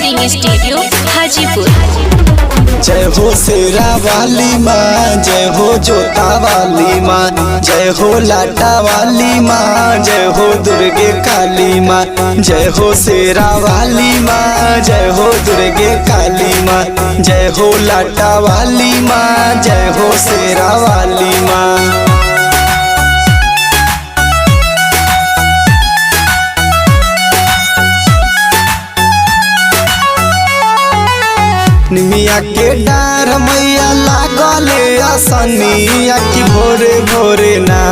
Recording studio Hajipur. जय हो शेरा वाली माँ, जय हो जोता वाली माँ, जय हो लाटा वाली माँ, जय हो दुर्गे काली माँ। जय हो शेरा वाली माँ, जय हो दुर्गे काली माँ, जय हो लाटा वाली माँ, जय हो शेरा वाली माँ। निमिया के डार मैया लागले आसनिया की भोरे भोरे ना।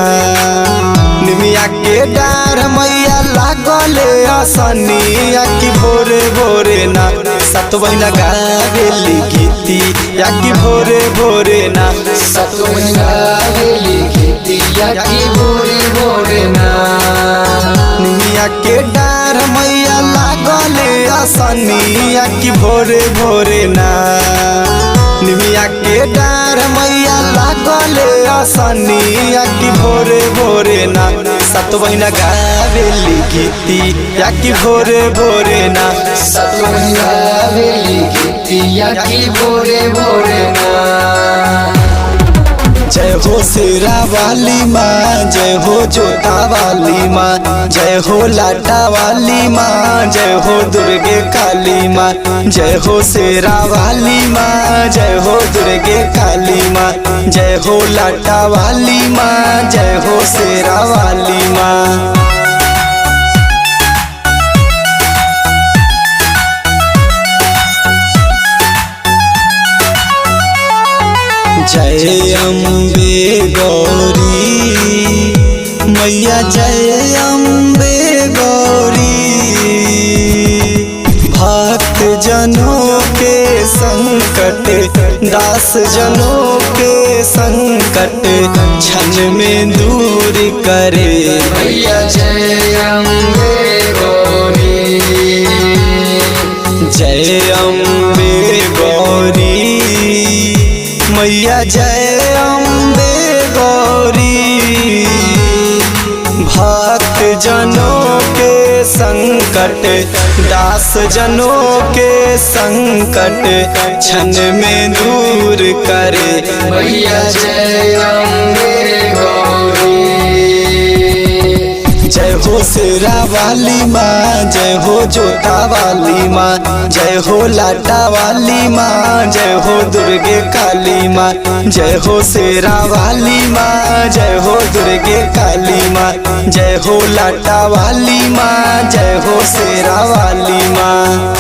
निमिया के डार मैया लागले आसनिया की भोरे भोरे ना। सत बहिना गावेली गीती या की भोरे भोरे ना। सत बहिना गावेली गीती या की भोरे भोरे ना। निमिया के डार मैया लागले आसनिया की भोरे भोरे ना। निमिया के डार मैया लागले आसनिया की भोरे भोरे ना। सत बहिना गावेली गीती या की भोरे भोरे ना। सत बहिना गावेली गीती या की भोरे भोरे ना। जय हो शेरा वाली माँ, जय हो जोता वाली माँ, जय हो लाटा वाली माँ, जय हो दुर्गे काली माँ। जय हो शेरा वाली माँ, जय हो दुर्गे काली माँ, जय हो लाटा वाली माँ, जय हो शेरा वाली माँ। जय अम्बे गौरी मैया, जय अम्बे गौरी। भक्त जनों के संकट, दास जनों के संकट क्षण में दूर करे मैया जय अम्बे गौरी। जय अम्बे गौरी मैया, जय अम्बे गौरी। भक्त जनों के संकट, दास जनों के संकट क्षण में दूर करे मैया जय अम्बे गौरी। जय हो शेरा वाली माँ, जय हो जोता वाली माँ, जय हो लाटा वाली माँ, जय हो दुर्गे काली माँ। जय हो शेरा वाली माँ, जय हो दुर्गे काली माँ, जय हो लाटा वाली माँ, जय हो शेरा वाली माँ।